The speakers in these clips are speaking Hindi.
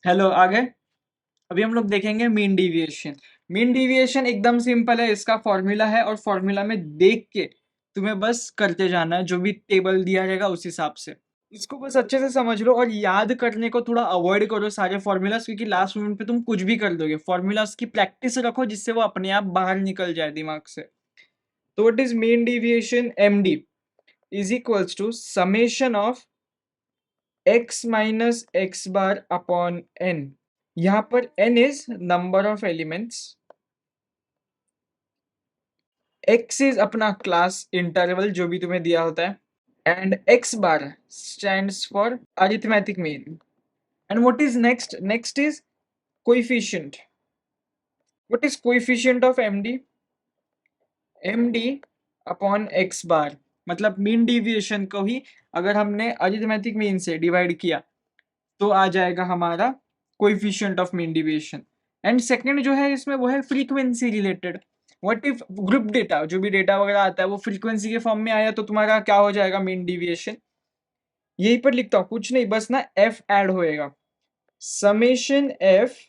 हेलो, आ गए। अभी हम लोग देखेंगे मीन डिविएशन। मीन डिविएशन एकदम सिंपल है, इसका फॉर्मूला है और फॉर्मूला में देख के तुम्हें बस करते जाना है, जो भी टेबल दिया रहेगा उस हिसाब से। इसको बस अच्छे से समझ लो और याद करने को थोड़ा अवॉइड करो सारे फॉर्मूलाज, क्योंकि लास्ट मोमेंट पे तुम कुछ भी कर दोगे। फॉर्मूलाज की प्रैक्टिस रखो जिससे वो अपने आप बाहर निकल जाए दिमाग से। तो what is mean deviation? MD is equals to summation of x minus x bar upon n। यहाँ पर n is number of elements, x is अपना क्लास इंटरवल जो भी तुम्हें दिया होता है, and x bar stands for arithmetic mean. And what is next? Next is coefficient. What is coefficient of md? md upon x bar, मतलब मीन डिविएशन को ही अगर हमने अरिथमेटिक मीन से डिवाइड किया तो आ जाएगा हमारा coefficient of mean deviation. And second जो है इसमें वो है frequency related. What if group data, जो भी डेटा वगैरह आता है वो फ्रीक्वेंसी के फॉर्म में आया तो तुम्हारा क्या हो जाएगा? Mean deviation. यहीं पर लिखता हूँ, कुछ नहीं, बस ना f ऐड होएगा। Summation f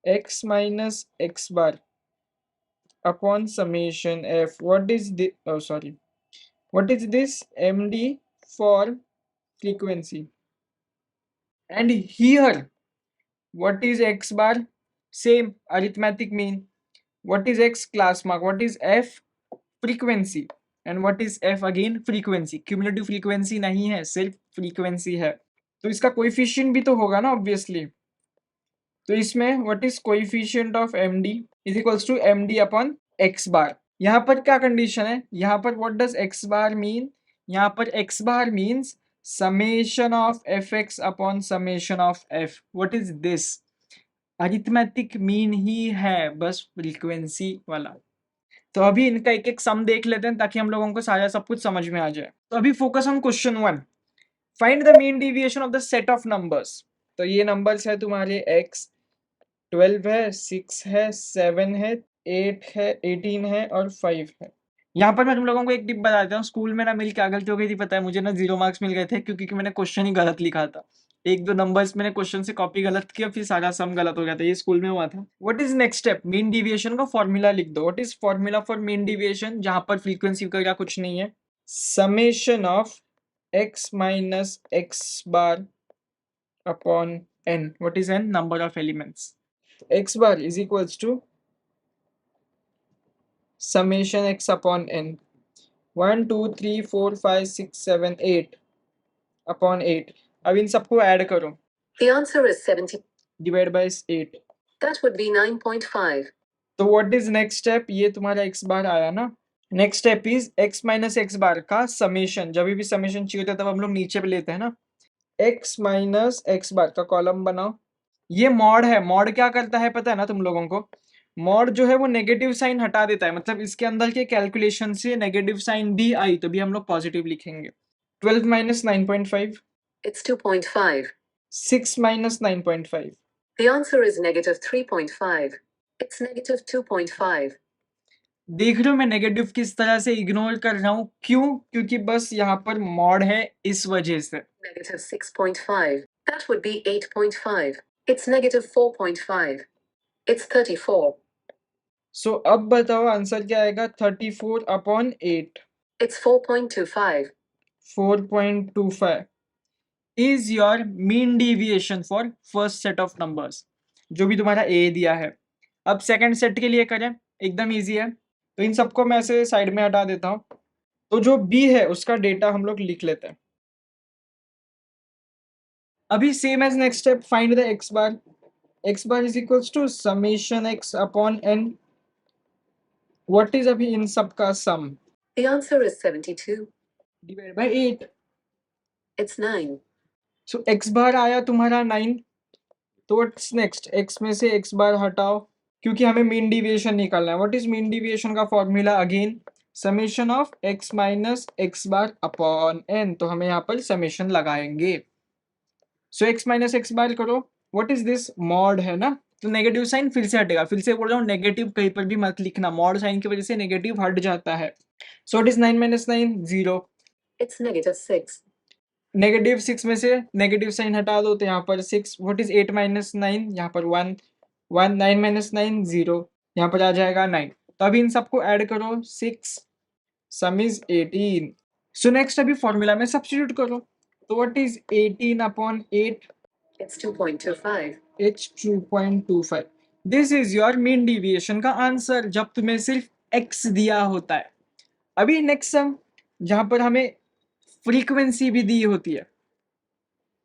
x minus x bar upon summation f what is sorry what is this? md for frequency. And here what is x bar? Same arithmetic mean. What is x? Class mark. What is f? Frequency. And what is f again? Frequency. Cumulative frequency नहीं है, सिर्फ frequency है। तो इसका कोएफिशिएंट भी तो होगा ना ऑब्वियसली। तो इसमें what is coefficient of md is equals to md upon x bar। यहाँ पर क्या कंडीशन है? यहाँ पर what does x bar mean? यहाँ पर x bar means summation of fx upon summation of f। What is this? Arithmetic mean he है, बस फ्रीक्वेंसी वाला। तो अभी इनका एक एक सम देख लेते हैं ताकि हम लोगों को सारा सब कुछ समझ में आ जाए। तो अभी focus on question 1। Find the mean deviation of the set of numbers. तो ये नंबर्स है तुम्हारे x 12 है, 6 है, 7 है, 8 है, 18 है और 5 है। यहाँ पर मैं तुम लोगों को एक टिप बता देता हूँ। स्कूल में ना मेरी क्या गलती हो गई थी पता है? मुझे ना 0 मार्क्स मिल गए थे क्योंकि मैंने क्वेश्चन ही गलत लिखा था। एक दो नंबर्स मैंने क्वेश्चन से कॉपी गलत किया, फिर सारा सम गलत हो गया था। ये स्कूल में हुआ था। What is next step? Mean deviation का फॉर्मूला लिख दो। What is formula for mean deviation? जहां पर फ्रीक्वेंसी का कुछ नहीं है। Summation of x minus x bar upon n। What is n? Number of elements. x bar is equals to summation x upon n। 1 2 3 4 5 6 7 8 upon 8। अब इन सबको ऐड करो। The answer is 70 divide by 8। that would be 9.5। तो व्हाट इज नेक्स्ट स्टेप? ये तुम्हारा x बार आया ना। Next step is x minus x bar का समेशन। जब भी समेशन चाहिए होता है तब हम लोग नीचे पे लेते हैं ना। x माइनस एक्स बार का कॉलम बनाओ। ये मॉड है। मॉड क्या करता है पता है ना तुम लोगों को? मॉड जो है वो नेगेटिव साइन हटा देता है, मतलब इसके अंदर के कैलकुलेशन से नेगेटिव साइन भी आई तो भी हम लोग पॉजिटिव लिखेंगे। 12 minus 9.5। It's 2.5। 6 minus 9.5। The answer is negative 3.5। It's negative 2.5। देख रहे हो मैं नेगेटिव किस तरह से इग्नोर कर रहा हूँ? क्यों? क्योंकि बस यहाँ पर मॉड है, इस वजह से। Negative 6.5 that would be 8.5। It's negative 4.5। It's 34। सो अब बताओ आंसर क्या आएगा? 34 upon 8। It's 4.25। 4.25 is your mean deviation for first set of numbers, जो भी तुम्हारा ए दिया है। अब सेकंड सेट के लिए करें, एकदम इजी है। तो इन सबको मैं ऐसे साइड में हटा देता हूँ। तो जो बी है उसका डेटा हम लोग लिख लेते हैं। अभी same as next step, find the x bar. X bar is equals to summation x upon n. What is अभी इन सब का sum? The answer is 72। Divide by 8। It's 9। So x bar आया तुम्हारा 9। तो व्हाट्स नेक्स्ट? एक्स में से एक्स बार हटाओ क्योंकि हमें मीन डिविएशन निकालना है। व्हाट इज मीन डिविएशन का formula? Again summation of x minus x bar upon n. तो हमें यहाँ पर समेशन लगाएंगे। So x minus x bar करो। What is this? मॉड है ना, तो नेगेटिव साइन फिर से हटेगा। फिर से बोल रहा हूँ नेगेटिव कहीं पर भी मत लिखना, मॉड साइन की वजह से नेगेटिव हट जाता है। सो it is 9 minus 9 0। It's negative 6। -6 में से नेगेटिव साइन हटा दो तो यहाँ पर 6, व्हाट इज 8 माइनस 9, यहाँ पर 1, 1 9 माइनस 9 0, यहाँ पर आ जाएगा 9। तो अभी इन सबको ऐड करो, 6 सम इज 18। सो नेक्स्ट अभी फॉर्मूला में सब्स्टिट्यूट करो, तो what is 18 upon 8, It's 2.25. H 2.25। This is your mean deviation का आंसर जब तुम्हें सिर्फ x दिया होता है। अभी नेक्स्ट सम जहां पर हमें फ्रीक्वेंसी भी दी होती है,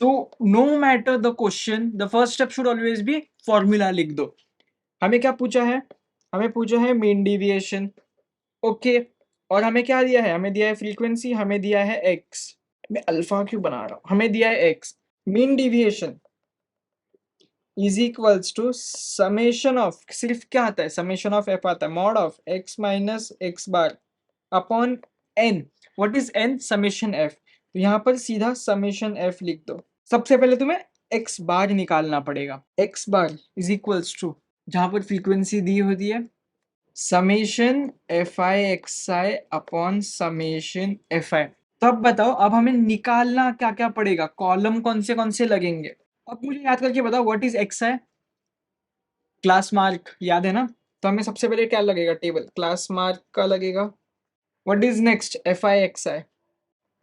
तो no matter the question, the first step should always be formula लिख दो। हमें क्या पूछा है, हमें पूछा है मीन डिविएशन, ओके, और हमें क्या दिया है, हमें दिया है फ्रीक्वेंसी, हमें दिया है x, मैं अल्फा क्यों बना रहा हूँ, हमें दिया है x। Mean deviation is equals to summation of, सिर्फ क्या आता है, समेशन ऑफ f आता है, mod of x minus x bar upon n। What is n, summation f। तो यहाँ पर सीधा समेशन f लिख दो। सबसे पहले तुम्हें x बार निकालना पड़ेगा, x bar is equals to, जहां पर फ्रीक्वेंसी दी होती है, summation f i x i upon summation f i. तो अब बताओ, अब हमें निकालना क्या क्या पड़ेगा, कॉलम कौन से लगेंगे। अब मुझे याद करके बताओ, what is x I, class mark याद है ना, तो हमें सबसे पहले क्या लगेगा, टेबल क्लास मार्क का लगेगा। What is next, f i x i,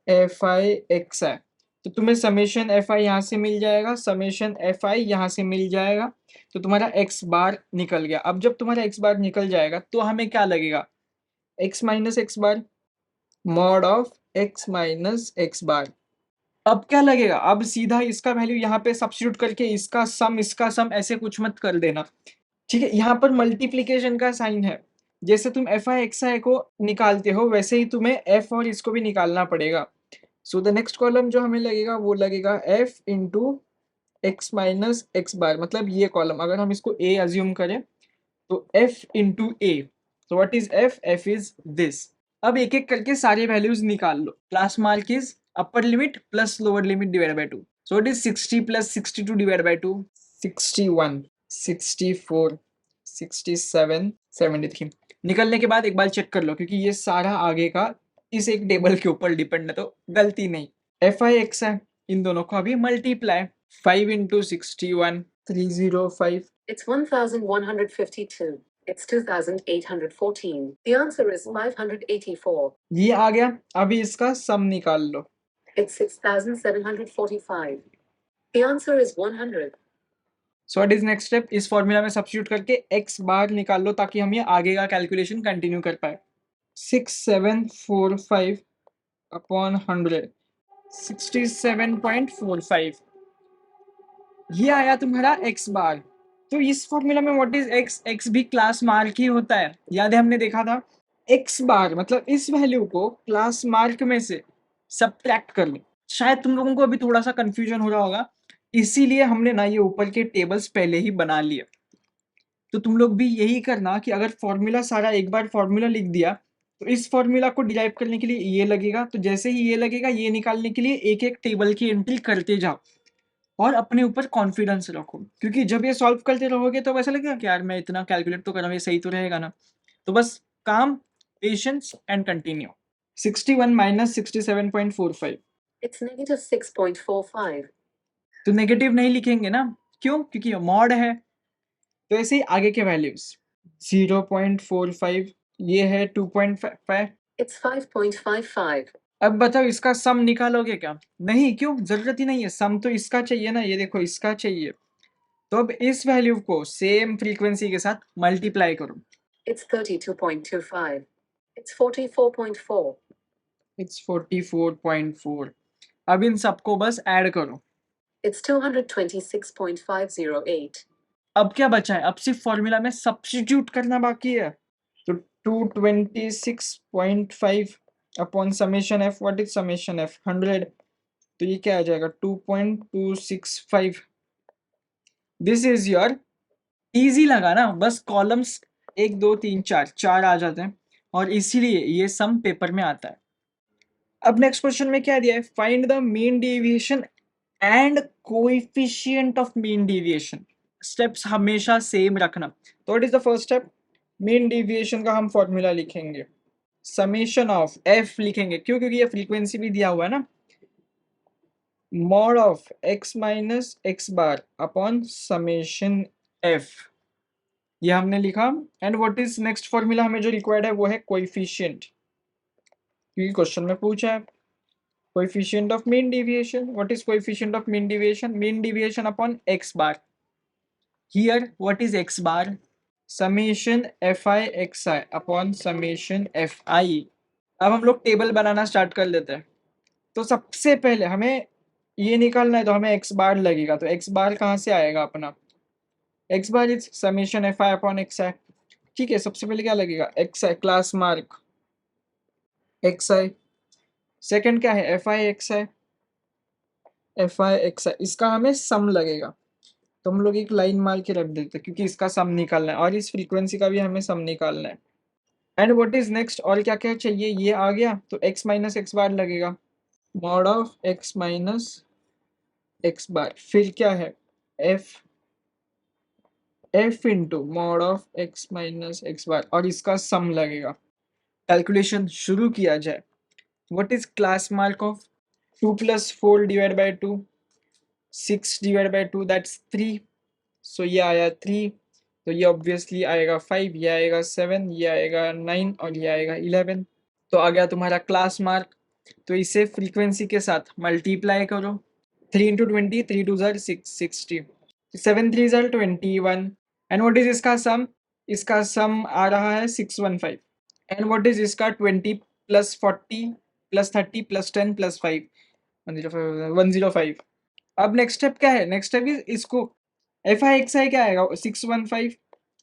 f i x i. तो तुम्हें समेशन एफ आई यहाँ से मिल जाएगा, समेशन एफ आई यहाँ से मिल जाएगा, तो तुम्हारा एक्स बार निकल गया। अब जब तुम्हारा एक्स बार निकल जाएगा तो हमें क्या लगेगा, x minus x bar, mod of x minus x bar. अब क्या लगेगा, अब सीधा इसका वैल्यू यहाँ पे सब्स्टिट्यूट करके इसका सम ऐसे कुछ मत कर देना, ठीक है। यहाँ पर मल्टीप्लीकेशन का साइन है, जैसे तुम एफ आई एक्स आई को निकालते हो वैसे ही तुम्हें एफ और इसको भी निकालना पड़ेगा। सो द नेक्स्ट कॉलम जो हमें लगेगा वो लगेगा f into x minus x bar, मतलब ये कॉलम अगर हम इसको ए अज्यूम करें तो एफ इंटू ए। तो what is f, f is this. अब एक एक करके सारे वैल्यूज निकाल लो। Class mark is upper limit plus lower limit divide by 2, so it is 60 plus 62 divide by 2, 61, 64, 67, 73। निकलने के बाद एक बार चेक कर लो, क्योंकि ये सारा आगे का इस एक टेबल के ऊपर डिपेंड है, तो गलती नहीं। एफ आई एक्स है, इन दोनों को अभी multiply, 5 into 61, 305। It's 1152. It's 2814. The answer is 584. ये आ गया, अभी इसका सम निकाल लो। It's 6745. The answer is 100. So what is next step, इस फॉर्मूला में सब्स्टिट्यूट करके x बार निकाल लो ताकि हम ये आगे का कैलकुलेशन कंटिन्यू कर पाए। 6745 अपॉन 100, 67.45, ये आया तुम्हारा x बार। तो इस फॉर्मूला में व्हाट इज x, x भी क्लास मार्क ही होता है, याद है हमने देखा था। x बार मतलब इस वैल्यू को क्लास मार्क में से सब्ट्रैक्ट कर लो। शायद तुम लोगों को अभी थोड़ा सा कंफ्यूजन हो रहा होगा, इसीलिए हमने ना ये ऊपर के टेबल्स पहले ही बना लिए। तो तुम लोग भी यही करना कि अगर फॉर्मूला सारा एक बार फॉर्मूला लिख दिया तो इस फॉर्मूला को डिराइव करने के लिए ये लगेगा, तो जैसे ही ये लगेगा ये निकालने के लिए एक एक टेबल की एंट्री करते जाओ और अपने ऊपर कॉन्फिडेंस रखो, क्योंकि जब ये सॉल्व करते रहोगे तो ऐसा लगेगा कि यार मैं इतना कैलकुलेट तो कर रहा हूँ, ये सही तो रहेगा ना। तो बस काम, patience and continue. 61 minus 67.45, It's negative 6.45. तो नेगेटिव नहीं लिखेंगे ना, क्यों, क्योंकि मॉड है। तो ऐसे ही आगे के वैल्यूज 0.45, ये है 2.5। It's 5.55. अब बताओ इसका सम निकालोगे क्या, नहीं, क्यों, जरूरत ही नहीं है, सम तो इसका चाहिए ना, ये देखो इसका चाहिए। तो अब इस वैल्यू को सेम फ्रीक्वेंसी के साथ मल्टीप्लाई करो। It's 32.25. It's 44.4. इट्स 44.4। अब इन सबको बस ऐड करो। It's 226.508. अब क्या बचा है, अब सिर्फ फॉर्मूला में सब्स्टिट्यूट करना बाकी है। तो 226.5 upon summation F, what is summation F, 100, तो ये क्या आ जाएगा 2.265। दिस इज योर, इजी लगा ना, बस कॉलम्स 1 2 3 4 4 आ जाते हैं और इसीलिए ये सम पेपर में आता है। अब नेक्स्ट क्वेश्चन में क्या दिया है, find the mean deviation and coefficient of mean deviation. Steps हमेशा सेम रखना। तो what is the first step, mean deviation का हम फॉर्मूला लिखेंगे, समेशन ऑफ एफ लिखेंगे, क्यों, क्योंकि ये फ्रीक्वेंसी भी दिया हुआ है ना, mod of x minus x bar upon summation f, ये हमने लिखा। And what is next formula हमें जो रिक्वायर्ड है वो है कोएफिशिएंट, क्योंकि क्वेश्चन में पूछा है coefficient of mean deviation. What is coefficient of mean deviation? Mean deviation upon x bar. Here what is x bar? Summation fi xi upon summation fi। अब हम लोग टेबल बनाना स्टार्ट कर लेते हैं। तो सबसे पहले हमें ये निकालना है, तो हमें x बार लगेगा। तो x बार कहाँ से आएगा अपना? x bar is summation fi upon xi। ठीक है, सबसे पहले क्या लगेगा? xi, class mark xi। Second क्या है? fi xi, इसका हमें सम लगेगा। तो हम लोग एक लाइन मार के रख देते हैं, क्योंकि इसका सम निकालना है और इस फ्रीक्वेंसी का भी हमें सम निकालना है। And what is next? और क्या क्या चाहिए? ये आ गया, तो x माइनस एक्स बार लगेगा, mod of x minus x bar. फिर क्या है? f into mod of x minus x bar, और इसका सम लगेगा। कैलकुलेशन शुरू किया जाए। What is class mark of 2 + 4 divide by 2, 6 divide by 2 that's 3। So ये आया 3, तो ये ऑब्वियसली आएगा 5, ये आएगा 7, ये आएगा 9 और ये आएगा 11। तो आ गया तुम्हारा क्लास मार्क। तो इसे फ्रीक्वेंसी के साथ मल्टीप्लाई करो। 3 इंटू 20, 3 2 ज़र 6, 60, 7 3 ज़र 21। एंड व्हाट इज इसका सम? इसका सम आ रहा है 615। एंड व्हाट इज इसका 20 + 40 + 30 + 10 + 5, 105। अब नेक्स्ट स्टेप क्या है? नेक्स्ट स्टेप इज इसको fi xi क्या आएगा? 615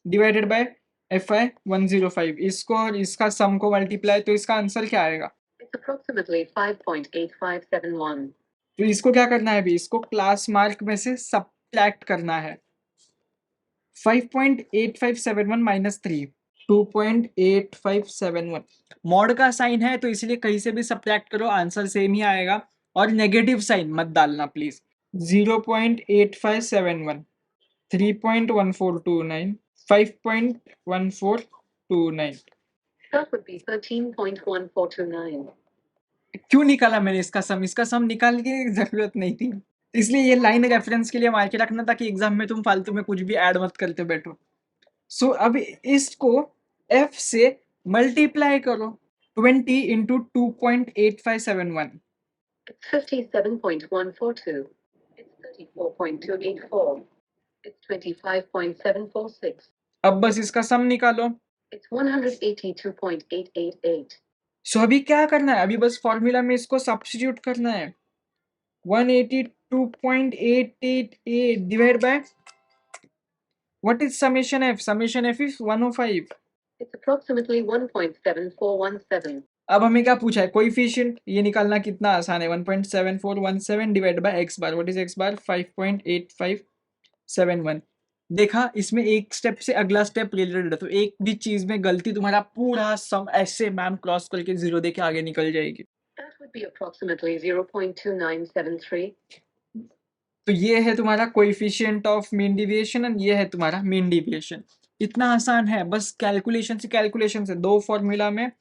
डिवाइडेड बाय fi 105, इसको और इसका सम को मल्टीप्लाई, तो इसका आंसर क्या आएगा? It's approximately 5.8571. तो इसको क्या करना है अभी? इसको क्लास मार्क में से सब्ट्रैक्ट करना है। 5.8571 माइनस 3, 2.8571। मॉड का साइन है तो इसलिए कहीं से भी सब्ट्रैक्ट करो, आंसर सेम ही आएगा। और नेगेटिव साइन मत डालना प्लीज। 0.8571, 3.1429, 5.1429। That would be 13.1429. क्यों निकाला मैंने इसका सम? इसका सम निकालने की जरूरत नहीं थी, इसलिए ये लाइन रेफरेंस के लिए मार के रखना, ताकि एग्जाम में तुम फालतू में कुछ भी ऐड मत करते बैठो। सो अब इसको f से मल्टीप्लाई करो। 20 इंटू 2.8571, It's 57.142. It's 34.284. It's 25.746. अब बस इसका सम निकालो। It's 182.888. सो अभी क्या करना है? अभी बस फॉर्मूला में इसको सब्स्टिट्यूट करना है। 182.888 divide by what is summation f? Summation f is 105। It's approximately 1.7417. अब हमें क्या पूछा है? कोएफिशिएंट। ये निकालना कितना आसान है। 1.7417 divide by x bar. What is x बार? 5.8571। देखा, इसमें एक स्टेप से अगला स्टेप रिलेटेड है, तो एक भी चीज में गलती तुम्हारा पूरा सम ऐसे मैम क्रॉस करके 0 देके आगे निकल जाएगी। That would be approximately 0.2973. तो ये है तुम्हारा coefficient of mean deviation and ये है तुम्हारा मीन डेविएशन। इतना आसान है, बस कैलकुलेशन से दो फॉर्मूला में,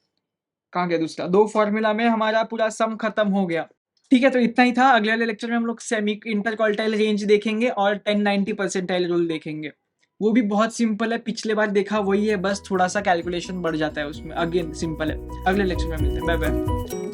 कहाँ गया दूसरा? दो फॉर्मूला में हमारा पूरा सम खत्म हो गया। ठीक है, तो इतना ही था। अगले वाले लेक्चर में हम लोग सेमी इंटरक्वार्टाइल रेंज देखेंगे और 1090 परसेंटाइल रूल देखेंगे। वो भी बहुत सिंपल है, पिछले बार देखा वही है, बस थोड़ा सा कैलकुलेशन बढ़ जाता है उसमें। अगेन सिंपल है। अगले लेक्चर में मिलते हैं। Bye bye.